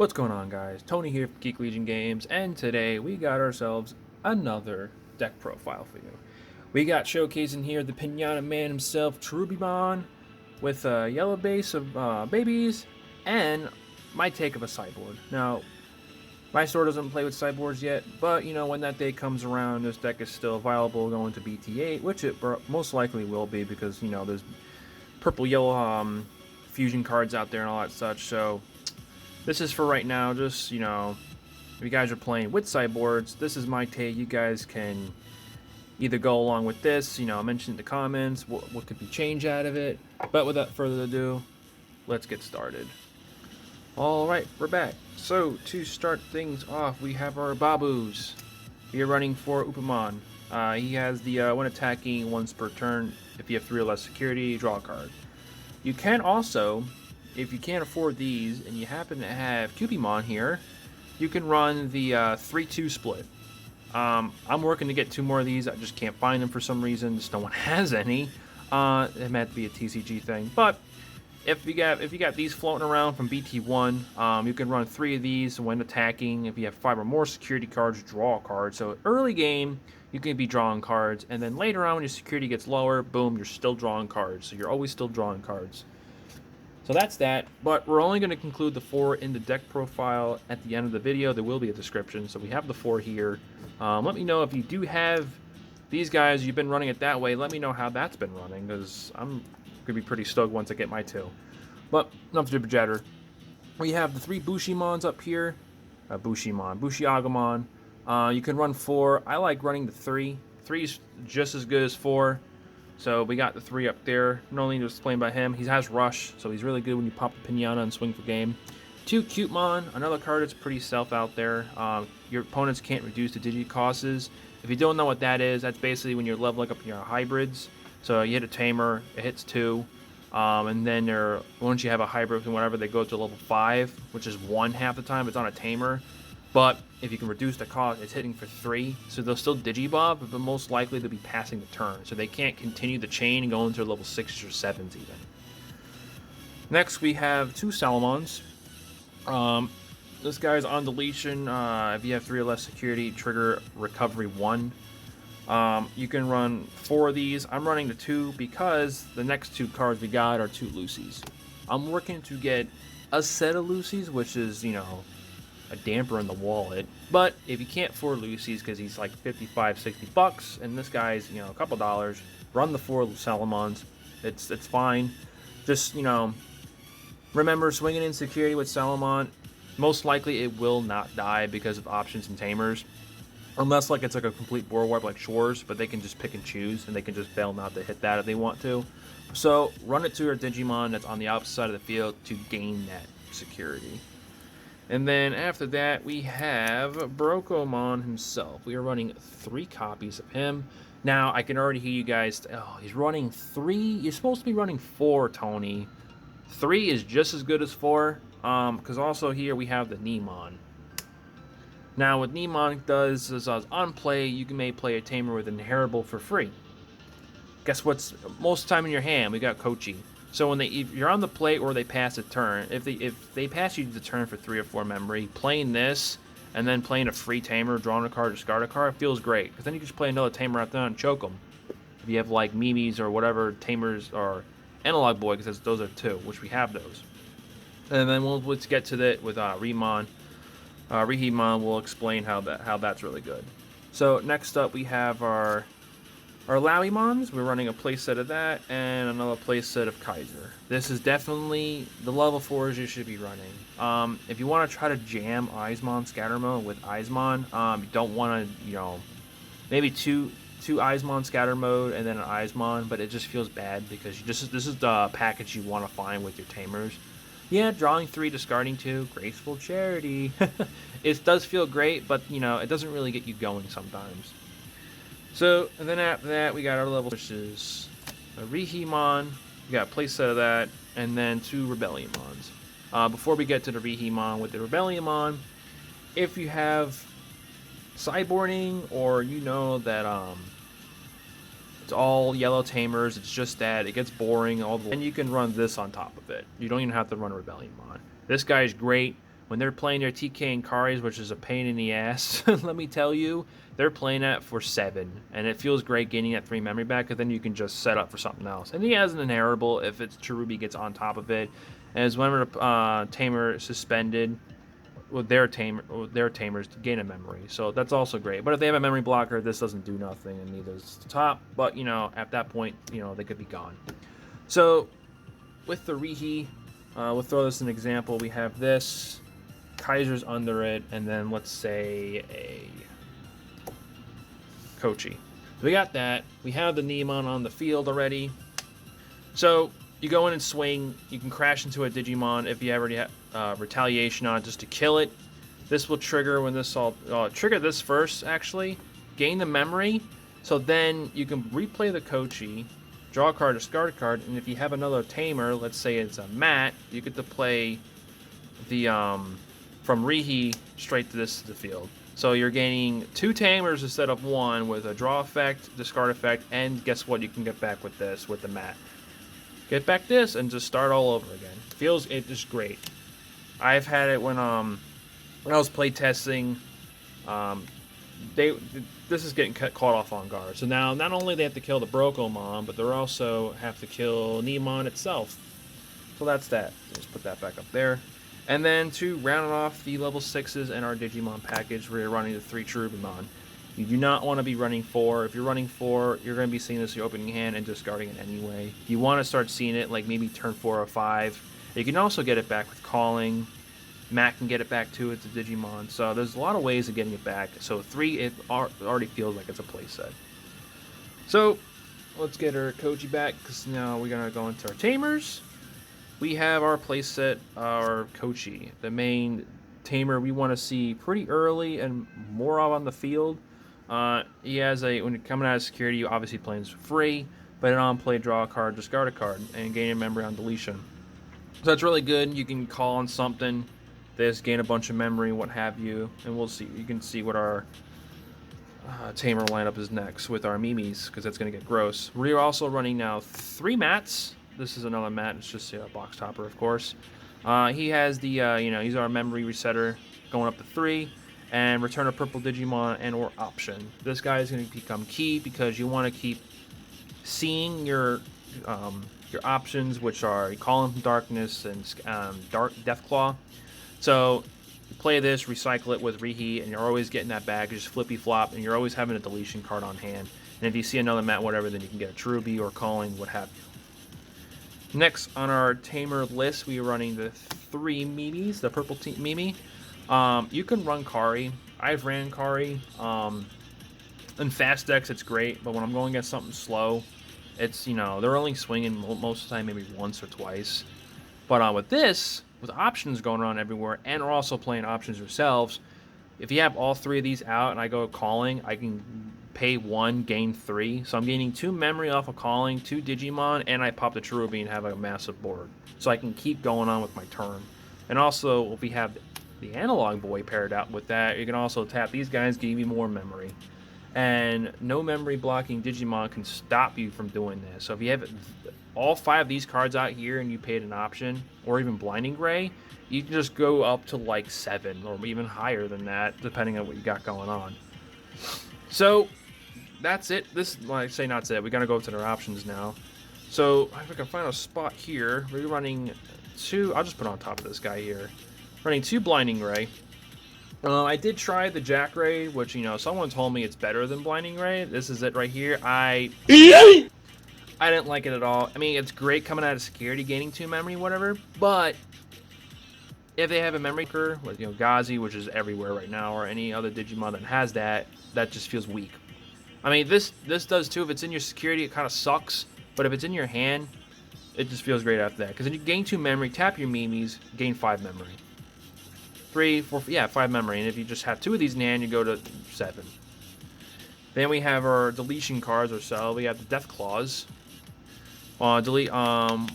What's going on, guys? Tony here from Geek Legion Games, and today we got ourselves another deck profile for you. We got showcasing here the Pinata Man himself, Cherubimon, with a yellow base of babies, and my take of a sideboard. Now, my store doesn't play with sideboards yet, but you know, when that day comes around, this deck is still viable going to BT8, which it most likely will be because, you know, there's purple-yellow fusion cards out there and all that such, so this is for right now. Just, you know, if you guys are playing with sideboards, this is my take. You guys can either go along with this, you know, mention in the comments what could be changed out of it. But without further ado, let's get started. Alright, we're back. So, to start things off, we have our Babus. We are running for Upamon. He has the when attacking once per turn, if you have 3 or less security, draw a card. You can also, if you can't afford these and you happen to have Cutemon here, you can run the 3-2 split. I'm working to get 2 more of these. I just can't find them for some reason. Just no one has any. It might be a TCG thing. But if you got these floating around from BT1, you can run 3 of these when attacking. If you have 5 or more security cards, draw a card. So early game, you can be drawing cards, and then later on when your security gets lower, boom, you're still drawing cards. So you're always still drawing cards. So that's that, but we're only going to conclude the 4 in the deck profile at the end of the video. There will be a description, so we have the 4 here. Let me know if you do have these guys, you've been running it that way. Let me know how that's been running, because I'm going to be pretty stoked once I get my 2. But enough jibber jatter. We have the 3 Bushimons up here. BushiAgumon. You can run 4. I like running the 3. 3 is just as good as 4. So we got the 3 up there. Not only just explained by him, he has Rush, so he's really good when you pop the Pinata and swing for game. 2 Cutemon, another card that's pretty stealth out there. Your opponents can't reduce the digi costs. If you don't know what that is, that's basically when you're leveling up your hybrids. So you hit a tamer, it hits 2, and then once you have a hybrid and whatever, they go to level 5, which is 1 half the time. It's on a tamer. But if you can reduce the cost, it's hitting for 3. So they'll still digibuff, but most likely they'll be passing the turn. So they can't continue the chain and go into level 6s or 7s even. Next, we have 2 Salamons. This guy's on deletion. If you have 3 or less security, trigger recovery 1. You can run 4 of these. I'm running the 2 because the next 2 cards we got are 2 Lucy's. I'm working to get a set of Lucy's, which is, you know, a damper in the wallet. But if you can't afford Lucy's because he's like 55, 60 bucks, and this guy's, you know, a couple dollars, run the 4 Salamons. It's fine. Just, you know, remember, swinging in security with Salamon, most likely it will not die because of options and tamers. Unless like it's like a complete board wipe like Shores, but they can just pick and choose, and they can just fail not to hit that if they want to. So run it to your Digimon that's on the opposite side of the field to gain that security. And then after that, we have Bokomon himself. We are running 3 copies of him. Now, I can already hear you guys, oh, he's running 3? You're supposed to be running 4, Tony. 3 is just as good as 4, because also here we have the Neemon. Now, what Neemon does is on play, you may play a tamer with Inheritable for free. Guess what's most of the time in your hand? We got Koichi. So when if you're on the plate or they pass a turn, if they pass you the turn for 3 or 4 memory, playing this and then playing a free tamer, drawing a card, discard a card, feels great. Because then you can just play another tamer out there and choke them. If you have like Mimis or whatever tamers or Analog Boy, because those are 2, which we have those. And then let's get to that with Rhihimon. Rhihimon will explain how that's really good. So next up we have our Loweemons. We're running a playset of that and another playset of Kaiser. This is definitely the level 4s you should be running. If you want to try to jam Eismon Scatter Mode with Eismon, you don't want to, you know, maybe two Eismon Scatter Mode and then an Eismon, but it just feels bad because this is the package you want to find with your tamers. Yeah, drawing 3, discarding 2, graceful charity. It does feel great, but you know, it doesn't really get you going sometimes. So, and then after that, we got our level, which is a Rhihimon. We got a playset of that, and then 2 Rebellimons. Before we get to the Rhihimon with the Rebellimon, if you have sideboarding, or you know that it's all yellow tamers, it's just that, it gets boring, and you can run this on top of it. You don't even have to run Rebellimon. This guy is great when they're playing their TK and Karis, which is a pain in the ass, let me tell you, they're playing that for 7. And it feels great gaining that 3 memory back, because then you can just set up for something else. And he has an inheritable if it's Cherubi gets on top of it. And as whenever the tamer suspended, with their tamers to gain a memory. So that's also great. But if they have a memory blocker, this doesn't do nothing, and neither does the top. But, you know, at that point, you know, they could be gone. So with the Rhihimon, we'll throw this as an example. We have this, Kaiser's under it, and then let's say a Koichi. We got that. We have the Neemon on the field already. So you go in and swing. You can crash into a Digimon if you already have retaliation on it just to kill it. This will trigger when this all trigger this first, actually. Gain the memory. So then you can replay the Koichi, draw a card, discard a card, and if you have another tamer, let's say it's a Matt, you get to play the from Rhihimon straight to the field. So you're gaining 2 tamers instead of 1 with a draw effect, discard effect, and guess what? You can get back with this with the Matt. Get back this and just start all over again. It is great. I've had it when I was playtesting. This is getting caught off on guard. So now not only they have to kill the Bokomon, but they also have to kill Neemon itself. So that's that. Let's put that back up there. And then to round off the level 6s in our Digimon package, we're running the 3 Cherubimon. You do not want to be running 4. If you're running 4, you're going to be seeing this in your opening hand and discarding it anyway. If you want to start seeing it, like maybe turn 4 or 5, you can also get it back with calling. Matt can get it back too. It's a Digimon. So there's a lot of ways of getting it back. So 3, it already feels like it's a playset. So let's get our Koichi back, because now we're going to go into our tamers. We have our playset, our Koichi, the main tamer we want to see pretty early and more of on the field. He has when you're coming out of security, you obviously playing for free, but on play, draw a card, discard a card, and gain a memory on deletion. So that's really good. You can call on something, this, gain a bunch of memory, what have you, and we'll see. You can see what our tamer lineup is next with our Mimis, because that's going to get gross. We're also running now 3 mats. This is another mat. It's just a box topper, of course. He has the, he's our memory resetter going up to 3. And return a purple Digimon and or option. This guy is going to become key because you want to keep seeing your options, which are Calling from Darkness and Deathclaw. So you play this, recycle it with Rhihimon, and you're always getting that back. You just flippy flop, and you're always having a deletion card on hand. And if you see another mat, whatever, then you can get a Cherubi or Calling, what have you. Next on our tamer list, we are running the 3 Mimis, the purple Mimi. You can run Kari. I've ran Kari. In fast decks, it's great, but when I'm going against something slow, it's, they're only swinging most of the time maybe once or twice. But with this, with options going around everywhere, and we're also playing options yourselves, if you have all 3 of these out and I go Calling, I can pay 1, gain 3. So I'm gaining 2 memory off of Calling, 2 Digimon, and I pop the Cherubi and have a massive board. So I can keep going on with my turn. And also, if we have the Analog Boy paired out with that, you can also tap these guys, give you more memory. And no memory blocking Digimon can stop you from doing this. So if you have all 5 of these cards out here and you paid an option, or even Blinding Ray, you can just go up to like 7 or even higher than that, depending on what you got going on. So that's it. This, when I say not it, we gotta go to their options now. So if I can find a spot here, we're running 2. I'll just put on top of this guy here. Running 2 Blinding Ray. I did try the Jack Ray, which, someone told me it's better than Blinding Ray. This is it right here. I didn't like it at all. I mean, it's great coming out of security, gaining 2 memory, whatever, but if they have a memory cur with, Gazi, which is everywhere right now, or any other Digimon that has that just feels weak. I mean, this does too. If it's in your security, it kind of sucks, but if it's in your hand, it just feels great after that. Because then you gain 2 memory, tap your Mimis, gain 5 memory. 3, 4, 5 memory, and if you just have 2 of these in hand, you go to 7. Then we have our deletion cards ourselves. We have the Death Claws. Delete 1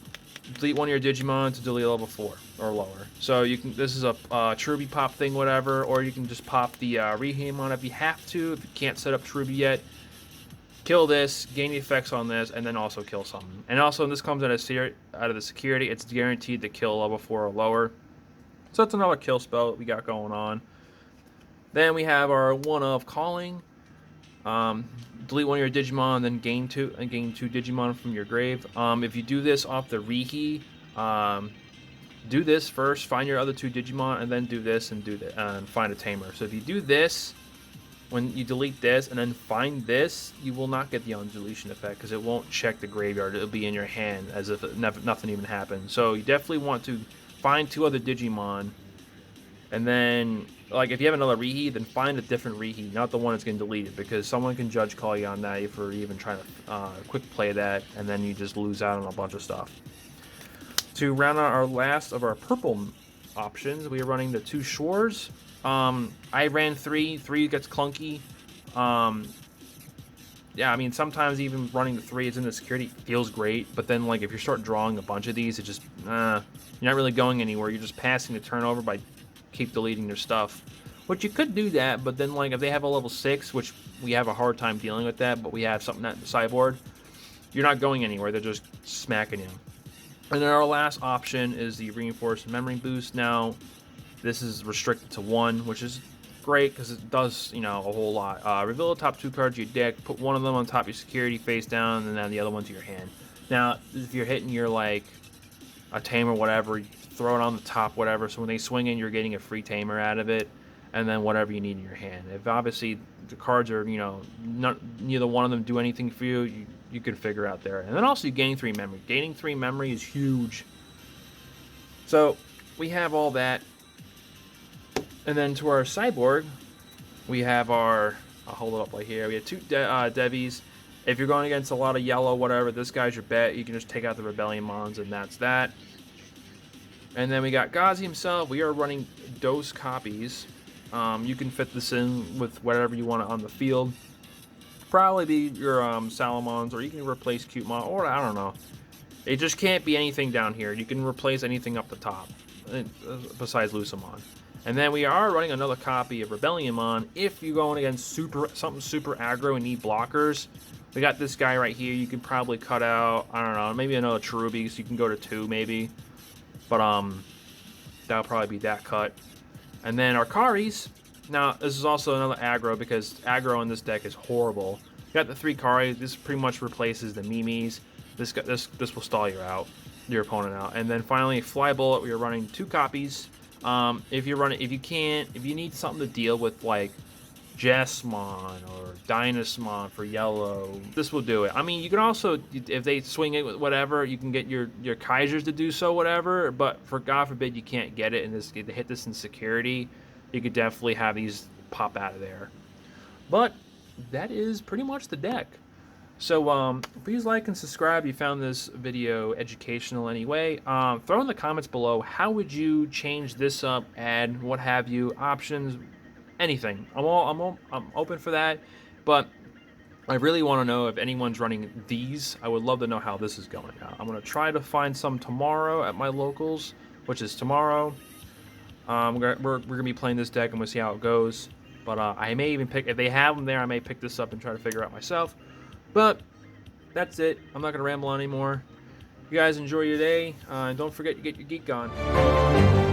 of your Digimon to delete level 4 or lower. So you can. This is a Cherubi pop thing, whatever, or you can just pop the Rhihimon if you have to. If you can't set up Cherubi yet, kill this, gain the effects on this, and then also kill something. And also, when this comes out of the security, it's guaranteed to kill level 4 or lower. So that's another kill spell that we got going on. Then we have our one of Calling. Delete one of your Digimon, then gain two Digimon from your grave. If you do this off the Rihi, do this first, find your other 2 Digimon, and then do this and and find a tamer. So if you do this, when you delete this and then find this, you will not get the undeletion effect because it won't check the graveyard. It'll be in your hand as if nothing even happened. So you definitely want to find 2 other Digimon, and then, like, if you have another Rihi, then find a different Rihi, not the one that's getting deleted, because someone can judge call you on that for even trying to quick play that, and then you just lose out on a bunch of stuff. To round out our last of our purple options, we are running the 2 Shores. I ran 3. 3 gets clunky. Yeah, I mean, sometimes even running the 3, it's in the security, feels great, but then, like, if you start drawing a bunch of these, it just, you're not really going anywhere. You're just passing the turnover by keep deleting their stuff. Which you could do that, but then, like, if they have a level 6, which we have a hard time dealing with that, but we have something at the sideboard, you're not going anywhere. They're just smacking you. And then our last option is the Reinforced Memory Boost. Now, this is restricted to 1, which is great because it does, you know, a whole lot. Reveal the top 2 cards of your deck, put one of them on top of your security face down, and then the other one to your hand. Now, if you're hitting your, like, a tamer, whatever, throw it on the top, whatever, so when they swing in, you're getting a free tamer out of it, and then whatever you need in your hand. If obviously the cards are, you know, neither one of them do anything for you, you can figure out there. And then also you gain 3 memory. Gaining 3 memory is huge. So we have all that. And then to our sideboard, we have our, I'll hold it up right here, we have 2 Devies. If you're going against a lot of yellow, whatever, this guy's your bet. You can just take out the Rebellimons, and that's that. And then we got Gazi himself. We are running dose copies. You can fit this in with whatever you want on the field. Probably be your Salamons, or you can replace Cutemon, or I don't know. It just can't be anything down here. You can replace anything up the top, besides Lucemon. And then we are running another copy of Rebellimon. If you're going against something super aggro and need blockers, we got this guy right here. You can probably cut out, I don't know, maybe another Cherubimon, so you can go to 2 maybe. But that'll probably be that cut. And then our Karis. Now, this is also another aggro, because aggro in this deck is horrible. You got the 3 Karis. This pretty much replaces the Mimis. This will stall your opponent out. And then finally, Fly Bullet. We are running 2 copies. If you need something to deal with, like Jesmon or Dynasmon for yellow, this will do it. I mean, you can also, if they swing it with whatever, you can get your Kaisers to do so, whatever, but for God forbid you can't get it, and they hit this in security, you could definitely have these pop out of there. But that is pretty much the deck. So please like and subscribe if you found this video educational anyway. Throw in the comments below, how would you change this up, add what have you, options, anything. I'm open for that, but I really want to know if anyone's running these. I would love to know how this is going. I'm going to try to find some tomorrow at my locals, which is tomorrow. We're going to be playing this deck, and we'll see how it goes. But I may even pick, if they have them there, I may pick this up and try to figure out myself. But that's it. I'm not going to ramble on anymore. You guys enjoy your day, and don't forget to get your geek on.